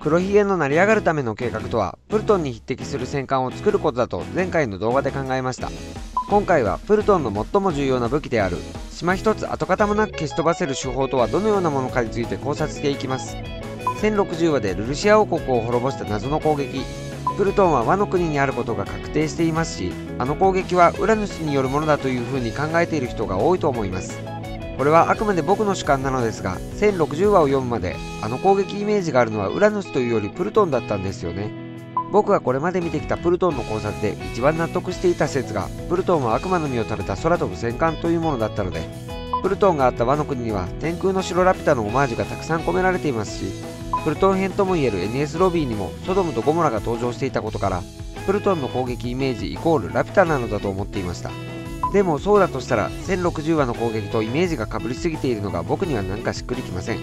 黒ひげの成り上がるための計画とは、プルトンに匹敵する戦艦を作ることだと前回の動画で考えました。今回はプルトンの最も重要な武器である島一つ跡形もなく消し飛ばせる手法とはどのようなものかについて考察していきます。1060話でルルシア王国を滅ぼした謎の攻撃。プルトンはワノ国にあることが確定していますし、あの攻撃はウラヌスによるものだというふうに考えている人が多いと思います。これはあくまで僕の主観なのですが、1060話を読むまであの攻撃イメージがあるのはウラヌスというよりプルトンだったんですよね。僕がこれまで見てきたプルトンの考察で一番納得していた説が、プルトンは悪魔の実を食べた空飛ぶ戦艦というものだったので、プルトンがあったワノ国には天空の城ラピュタのオマージュがたくさん込められていますし、プルトン編ともいえる NS ロビーにもソドムとゴモラが登場していたことから、プルトンの攻撃イメージイコールラピュタなのだと思っていました。でもそうだとしたら1060話の攻撃とイメージが被りすぎているのが僕にはなんかしっくりきません。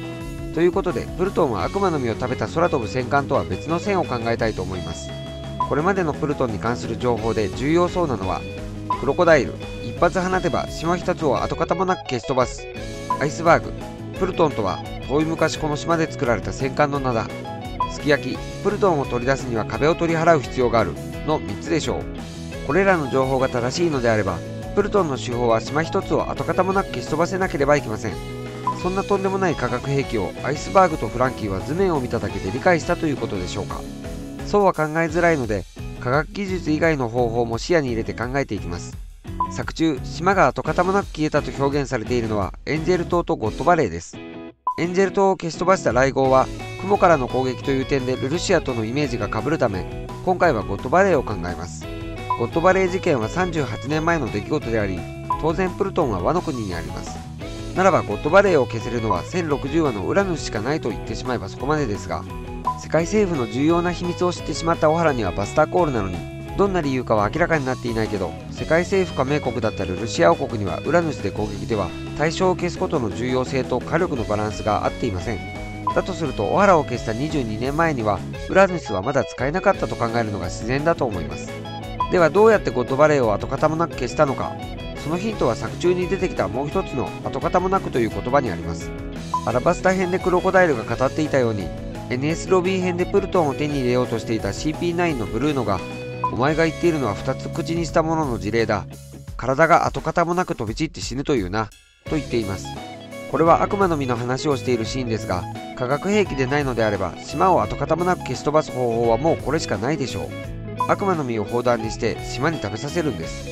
ということでプルトンは悪魔の実を食べた空飛ぶ戦艦とは別の線を考えたいと思います。これまでのプルトンに関する情報で重要そうなのは、クロコダイル、一発放てば島一つを跡形もなく消し飛ばす。アイスバーグ、プルトンとは遠い昔この島で作られた戦艦の名だ。すき焼き、プルトンを取り出すには壁を取り払う必要があるの3つでしょう。これらの情報が正しいのであれば、プルトンの手法は島一つを跡形もなく消し飛ばせなければいけません。そんなとんでもない化学兵器をアイスバーグとフランキーは図面を見ただけで理解したということでしょうか。そうは考えづらいので、科学技術以外の方法も視野に入れて考えていきます。作中、島が跡形もなく消えたと表現されているのはエンジェル島とゴッドバレーです。エンジェル島を消し飛ばした雷轟は雲からの攻撃という点でルルシアとのイメージが被るため、今回はゴッドバレーを考えます。ゴッドバレー事件は38年前の出来事であり、当然プルトンはワノ国にあります。ならばゴッドバレーを消せるのは1060話のウラヌスしかないと言ってしまえばそこまでですが、世界政府の重要な秘密を知ってしまった小原にはバスターコールなのに、どんな理由かは明らかになっていないけど、世界政府加盟国だったルルシア王国にはウラヌスで攻撃では対象を消すことの重要性と火力のバランスが合っていません。だとすると小原を消した22年前にはウラヌスはまだ使えなかったと考えるのが自然だと思います。ではどうやってゴッドバレーを跡形もなく消したのか。そのヒントは作中に出てきたもう一つの跡形もなくという言葉にあります。アラバスタ編でクロコダイルが語っていたように、NS ロビー編でプルトンを手に入れようとしていた CP9 のブルーノが、お前が言っているのは2つ口にしたものの事例だ。体が跡形もなく飛び散って死ぬというな、と言っています。これは悪魔の実の話をしているシーンですが、化学兵器でないのであれば島を跡形もなく消し飛ばす方法はもうこれしかないでしょう。悪魔の実を砲弾にして島に食べさせるんです。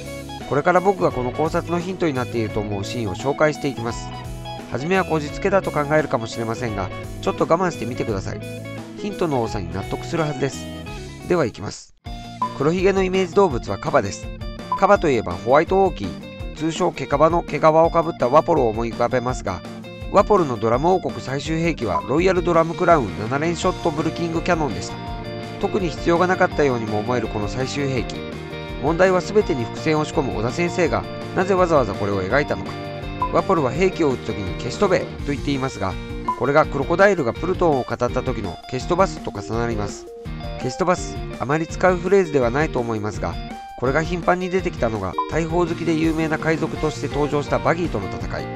これから僕がこの考察のヒントになっていると思うシーンを紹介していきます。はじめはこじつけだと考えるかもしれませんが、ちょっと我慢してみてください。ヒントの多さに納得するはずです。では行きます。黒ひげのイメージ動物はカバです。カバといえばホワイトオーキー、通称ケカバの毛皮をかぶったワポロを思い浮かべますが、ワポルのドラム王国最終兵器はロイヤルドラムクラウン7連ショットブルキングキャノンでした。特に必要がなかったようにも思えるこの最終兵器。問題は全てに伏線を仕込む小田先生がなぜわざわざこれを描いたのか。ワポルは兵器を撃つ時に消し飛べと言っていますが、これがクロコダイルがプルトンを語った時の消し飛ばすと重なります。消し飛ばす、あまり使うフレーズではないと思いますが、これが頻繁に出てきたのが大砲好きで有名な海賊として登場したバギーとの戦い。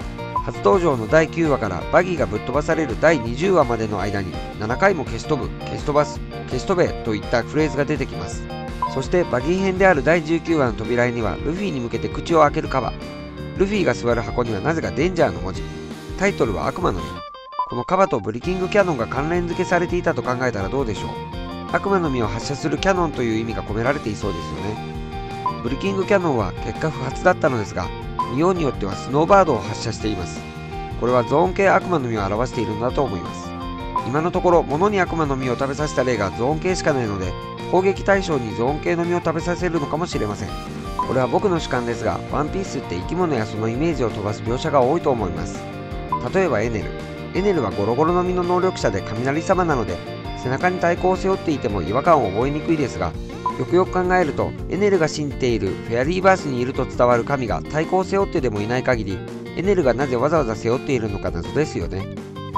初登場の第9話からバギーがぶっ飛ばされる第20話までの間に7回も消し飛ぶ、消し飛ばす、消し飛べといったフレーズが出てきます。そしてバギー編である第19話の扉絵にはルフィに向けて口を開けるカバ。ルフィが座る箱にはなぜかデンジャーの文字。タイトルは悪魔の実。このカバとブリキングキャノンが関連付けされていたと考えたらどうでしょう。悪魔の実を発射するキャノンという意味が込められていそうですよね。ブリキングキャノンは結果不発だったのですが、見ようによってはスノーバードを発射しています。これはゾーン系悪魔の実を表しているのだと思います。今のところ物に悪魔の実を食べさせた例がゾーン系しかないので、攻撃対象にゾーン系の実を食べさせるのかもしれません。これは僕の主観ですが、ワンピースって生き物やそのイメージを飛ばす描写が多いと思います。例えばエネル。エネルはゴロゴロの実の能力者で雷様なので、背中に太鼓を背負っていても違和感を覚えにくいですが、よくよく考えるとエネルが信じているフェアリーバースにいると伝わる神が太鼓を背負ってでもいない限り、エネルがなぜわざわざ背負っているのか謎ですよね。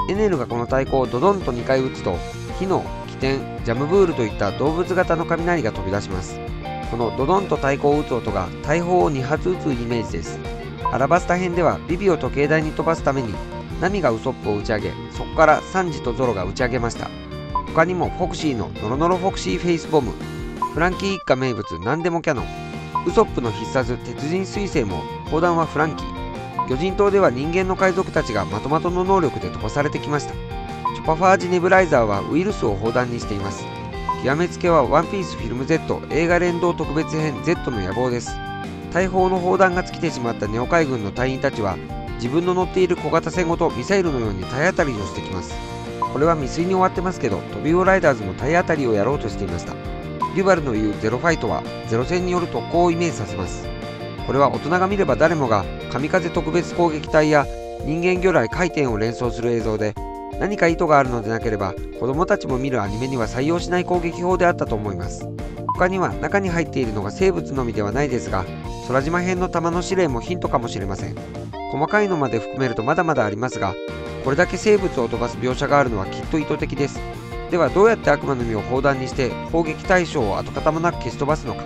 エネルがこの太鼓をドドンと2回打つと、火の起点、ジャムブールといった動物型の雷が飛び出します。このドドンと太鼓を打つ音が大砲を2発撃つイメージです。アラバスタ編ではビビを時計台に飛ばすためにナミがウソップを打ち上げ、そこからサンジとゾロが打ち上げました。他にもフォクシーのノロノロフォクシーフェイスボム、フランキー一家名物何でもキャノン、ウソップの必殺鉄人彗星も砲弾はフランキー、魚人島では人間の海賊たちがまとまとの能力で飛ばされてきました。チョパファージネブライザーはウイルスを砲弾にしています。極めつけはワンピースフィルム Z 映画連動特別編 Z の野望です。大砲の砲弾が尽きてしまったネオ海軍の隊員たちは自分の乗っている小型船ごとミサイルのように体当たりをしてきます。これは未遂に終わってますけど、トビウオライダーズも体当たりをやろうとしていました。デュバルの言うゼロファイトはゼロ戦による特攻をイメージさせます。これは大人が見れば誰もが神風特別攻撃隊や人間魚雷回転を連想する映像で、何か意図があるのでなければ子供たちも見るアニメには採用しない攻撃法であったと思います。他には中に入っているのが生物のみではないですが、空島編の弾の指令もヒントかもしれません。細かいのまで含めるとまだまだありますが、これだけ生物を飛ばす描写があるのはきっと意図的です。ではどうやって悪魔の実を砲弾にして砲撃対象を跡形もなく消し飛ばすのか。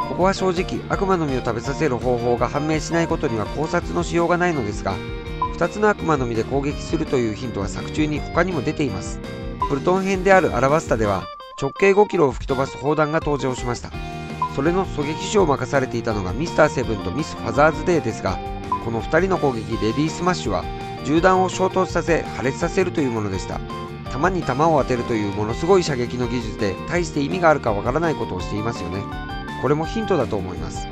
ここは正直悪魔の実を食べさせる方法が判明しないことには考察のしようがないのですが、2つの悪魔の実で攻撃するというヒントは作中に他にも出ています。プルトン編であるアラバスタでは直径5キロを吹き飛ばす砲弾が登場しました。それの狙撃手を任されていたのがミスターセブンとミス・ファザーズデーですが、この2人の攻撃レディースマッシュは銃弾を衝突させ破裂させるというものでした。弾に弾を当てるというものすごい射撃の技術で大して意味があるかわからないことをしていますよね。これもヒントだと思います。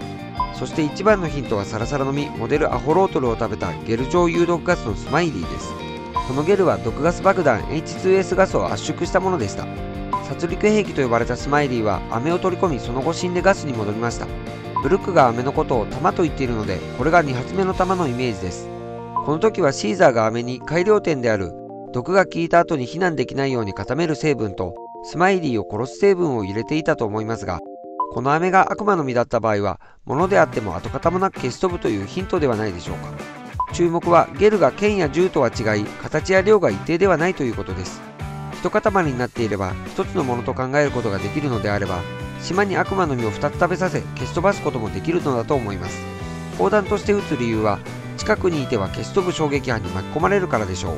そして一番のヒントはサラサラの実モデルアホロートルを食べたゲル状有毒ガスのスマイリーです。このゲルは毒ガス爆弾 H2S ガスを圧縮したものでした。殺戮兵器と呼ばれたスマイリーは飴を取り込み、その後死んでガスに戻りました。ブルックが飴のことを弾と言っているので、これが2発目の弾のイメージです。この時はシーザーが飴に改良点である毒が効いた後に避難できないように固める成分とスマイリーを殺す成分を入れていたと思いますが、この飴が悪魔の実だった場合は物であっても跡形もなく消し飛ぶというヒントではないでしょうか。注目はゲルが剣や銃とは違い形や量が一定ではないということです。一塊になっていれば一つのものと考えることができるのであれば、島に悪魔の実を2つ食べさせ消し飛ばすこともできるのだと思います。砲弾として撃つ理由は近くにいては消し飛ぶ衝撃波に巻き込まれるからでしょう。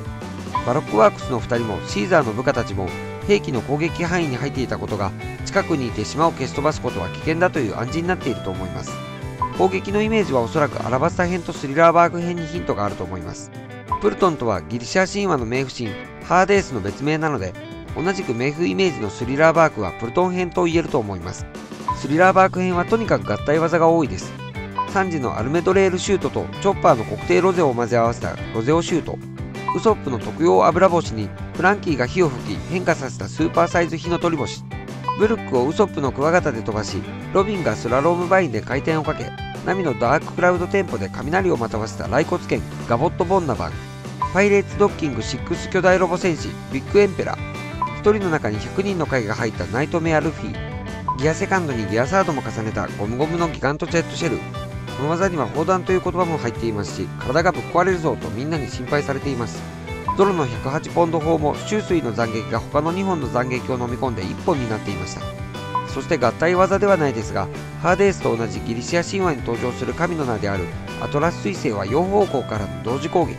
バロックワークスの2人もシーザーの部下たちも兵器の攻撃範囲に入っていたことが近くにいて島を消し飛ばすことは危険だという暗示になっていると思います。攻撃のイメージはおそらくアラバスタ編とスリラーバーグ編にヒントがあると思います。プルトンとはギリシャ神話の冥府神ハーデースの別名なので、同じく冥府イメージのスリラーバーグはプルトン編と言えると思います。スリラーバーグ編はとにかく合体技が多いです。3時のアルメドレールシュートとチョッパーのコクテーロゼを混ぜ合わせたロゼオシュート、ウソップの特用油干しにフランキーが火を吹き変化させたスーパーサイズ火の取り干し、ブルックをウソップのクワガタで飛ばし、ロビンがスラロームバインで回転をかけ、ナミのダーククラウドテンポで雷をまたわせたライコツ剣ガボット・ボンナバン、パイレーツドッキング6巨大ロボ戦士ビッグエンペラー、1人の中に100人の貝が入ったナイトメアルフィー、ギアセカンドにギアサードも重ねたゴムゴムのギガントジェットシェル。この技には砲弾という言葉も入っていますし、体がぶっ壊れるぞとみんなに心配されています。ゾロの108ポンド砲も周水の斬撃が他の2本の斬撃を飲み込んで1本になっていました。そして合体技ではないですが、ハーデースと同じギリシア神話に登場する神の名であるアトラス彗星は4方向からの同時攻撃。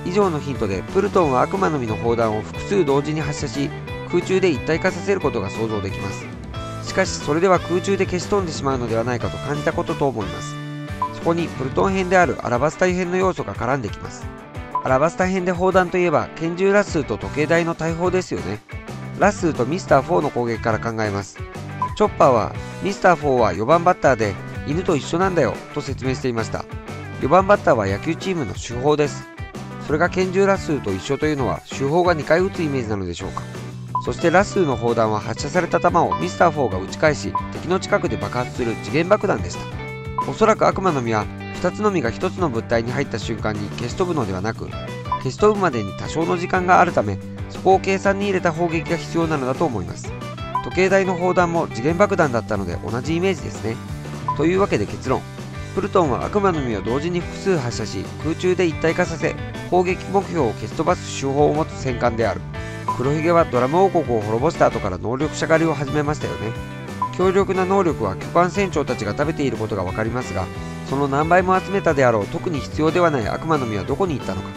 以上のヒントでプルトンは悪魔の実の砲弾を複数同時に発射し、空中で一体化させることが想像できます。しかしそれでは空中で消し飛んでしまうのではないかと感じたことと思います。そこにプルトン編であるアラバスタ編の要素が絡んできます。アラバスタ編で砲弾といえば拳銃ラッスーと時計台の大砲ですよね。ラッスーとミスター4の攻撃から考えます。チョッパーはミスター4は4番バッターで犬と一緒なんだよと説明していました。4番バッターは野球チームの主砲です。それが拳銃ラッスーと一緒というのは主砲が2回撃つイメージなのでしょうか。そしてラッスーの砲弾は発射された弾をミスター4が撃ち返し、敵の近くで爆発する時限爆弾でした。おそらく悪魔の実は2つの実が1つの物体に入った瞬間に消し飛ぶのではなく、消し飛ぶまでに多少の時間があるため、そこを計算に入れた砲撃が必要なのだと思います。時計台の砲弾も時限爆弾だったので同じイメージですね。というわけで結論、プルトンは悪魔の実を同時に複数発射し、空中で一体化させ砲撃目標を消し飛ばす手法を持つ戦艦である。黒ひげはドラム王国を滅ぼした後から能力者狩りを始めましたよね。強力な能力は巨艦船長たちが食べていることが分かりますが、その何倍も集めたであろう特に必要ではない悪魔の実はどこに行ったのか。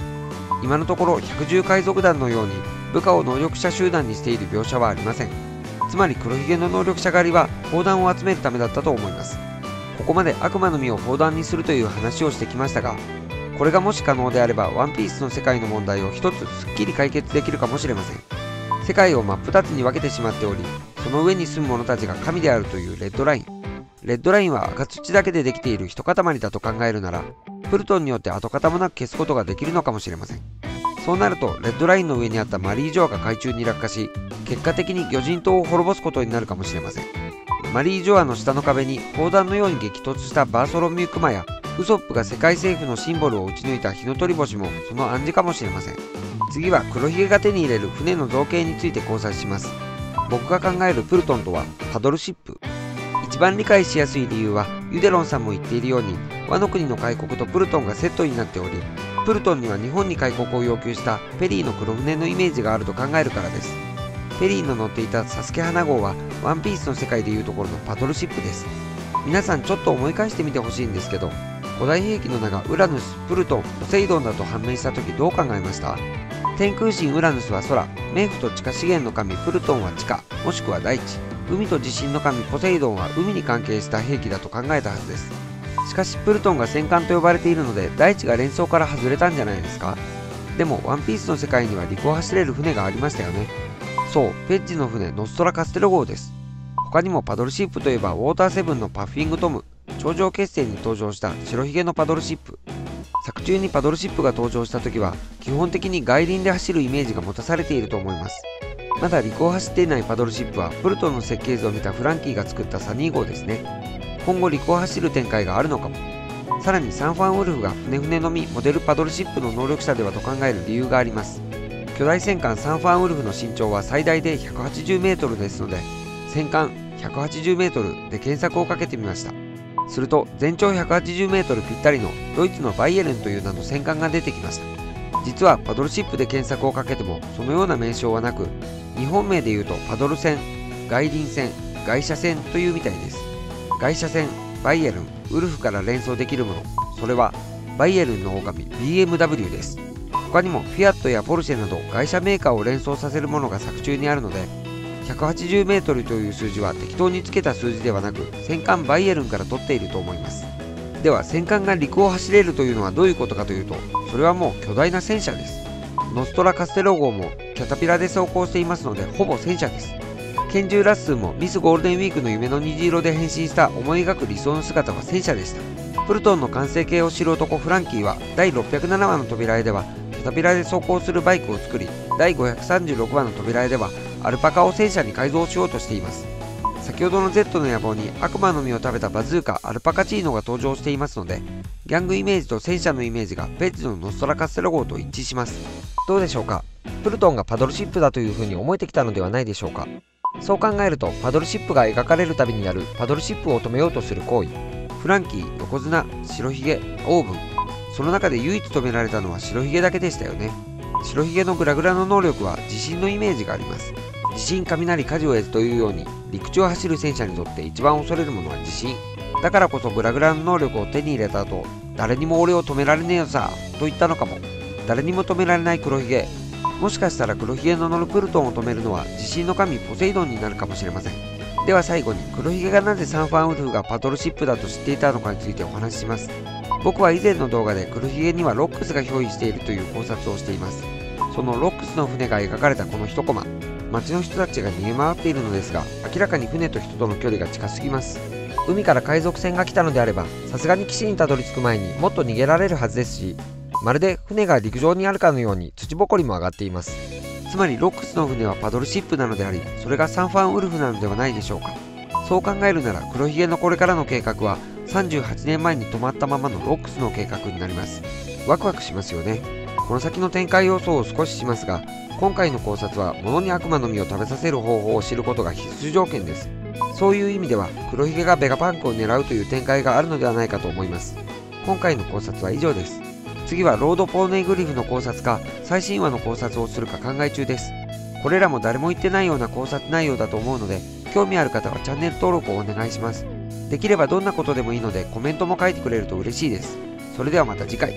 今のところ百獣海賊団のように部下を能力者集団にしている描写はありません。つまり黒ひげの能力者狩りは砲弾を集めるためだったと思います。ここまで悪魔の実を砲弾にするという話をしてきましたが、これがもし可能であればワンピースの世界の問題を一つすっきり解決できるかもしれません。世界を真っ二つに分けてしまっており、その上に住む者たちが神であるというレッドライン。レッドラインは赤土だけでできている一塊だと考えるなら、プルトンによって跡形もなく消すことができるのかもしれません。そうなるとレッドラインの上にあったマリー・ジョアが海中に落下し、結果的に魚人島を滅ぼすことになるかもしれません。マリー・ジョアの下の壁に砲弾のように激突したバーソロミュークマやウソップが世界政府のシンボルを撃ち抜いた火の鳥星もその暗示かもしれません。次は黒ひげが手に入れる船の造形について考察します。僕が考えるプルトンとはパドルシップ。一番理解しやすい理由はユデロンさんも言っているように、ワノ国の開国とプルトンがセットになっており、プルトンには日本に開国を要求したペリーの黒船のイメージがあると考えるからです。ペリーの乗っていたサスケ花号はワンピースの世界でいうところのパドルシップです。皆さんちょっと思い返してみてほしいんですけど、古代兵器の名がウラヌス、プルトン、ポセイドンだと判明した時どう考えました？天空神ウラヌスは空、冥府と地下資源の神プルトンは地下、もしくは大地、海と地震の神ポセイドンは海に関係した兵器だと考えたはずです。しかしプルトンが戦艦と呼ばれているので大地が連想から外れたんじゃないですか？でもワンピースの世界には陸を走れる船がありましたよね。そう、ペッジの船ノストラカステロ号です。他にもパドルシップといえばウォーターセブンのパフィングトム、頂上決戦に登場した白ひげのパドルシップ。作中にパドルシップが登場した時は基本的に外輪で走るイメージが持たされていると思います。まだ陸を走っていないパドルシップはプルトンの設計図を見たフランキーが作ったサニー号ですね。今後陸を走る展開があるのかも。さらにサンファンウルフが船のみモデルパドルシップの能力者ではと考える理由があります。巨大戦艦サンファンウルフの身長は最大で180メートルですので、戦艦180メートルで検索をかけてみました。すると全長180メートルぴったりのドイツのバイエルンという名の戦艦が出てきました。実はパドルシップで検索をかけてもそのような名称はなく、日本名でいうとパドル船、外輪船、外車船というみたいです。外車船、バイエルン、ウルフから連想できるもの、それはバイエルンの狼 BMW です。他にもフィアットやポルシェなど外車メーカーを連想させるものが作中にあるので、180メートルという数字は適当につけた数字ではなく戦艦バイエルンから取っていると思います。では戦艦が陸を走れるというのはどういうことかというと、それはもう巨大な戦車です。ノストラカステロ号もキャタピラで走行していますのでほぼ戦車です。拳銃ラッスーもミスゴールデンウィークの夢の虹色で変身した思い描く理想の姿は戦車でした。プルトンの完成形を知る男フランキーは第607話の扉絵ではキャタピラで走行するバイクを作り、第536話の扉絵ではアルパカを戦車に改造しようとしています。先ほどの Z の野望に悪魔の実を食べたバズーカアルパカチーノが登場していますので、ギャングイメージと戦車のイメージがペッジのノストラカステロ号と一致します。どうでしょうか？プルトンがパドルシップだという風に思えてきたのではないでしょうか。そう考えるとパドルシップが描かれるたびにやるパドルシップを止めようとする行為、フランキー、横綱、白ひげ、オーブン、その中で唯一止められたのは白ひげだけでしたよね。白ひげのグラグラの能力は地震のイメージがあります。地震、雷、火事を得ずというように陸地を走る戦車にとって一番恐れるものは地震だからこそ、グラグラの能力を手に入れた後、誰にも俺を止められねえよさと言ったのかも。誰にも止められない黒ひげ、もしかしたら黒ひげの乗るプルトンを止めるのは地震の神ポセイドンになるかもしれません。では最後に黒ひげがなぜサンファンウルフがパドルシップだと知っていたのかについてお話しします。僕は以前の動画で黒ひげにはロックスが憑依しているという考察をしています。そのロックスの船が描かれたこの一コマ、街の人たちが逃げ回っているのですが、明らかに船と人との距離が近すぎます。海から海賊船が来たのであれば、さすがに岸にたどり着く前にもっと逃げられるはずですし、まるで船が陸上にあるかのように土ぼこりも上がっています。つまりロックスの船はパドルシップなのであり、それがサンファンウルフなのではないでしょうか。そう考えるなら黒ひげのこれからの計画は38年前に止まったままのロックスの計画になります。ワクワクしますよね。この先の展開予想を少ししますが、今回の考察は物に悪魔の実を食べさせる方法を知ることが必須条件です。そういう意味では黒ひげがベガパンクを狙うという展開があるのではないかと思います。今回の考察は以上です。次はロード・ポーネイグリフの考察か最新話の考察をするか考え中です。これらも誰も言ってないような考察内容だと思うので、興味ある方はチャンネル登録をお願いします。できればどんなことでもいいのでコメントも書いてくれると嬉しいです。それではまた次回。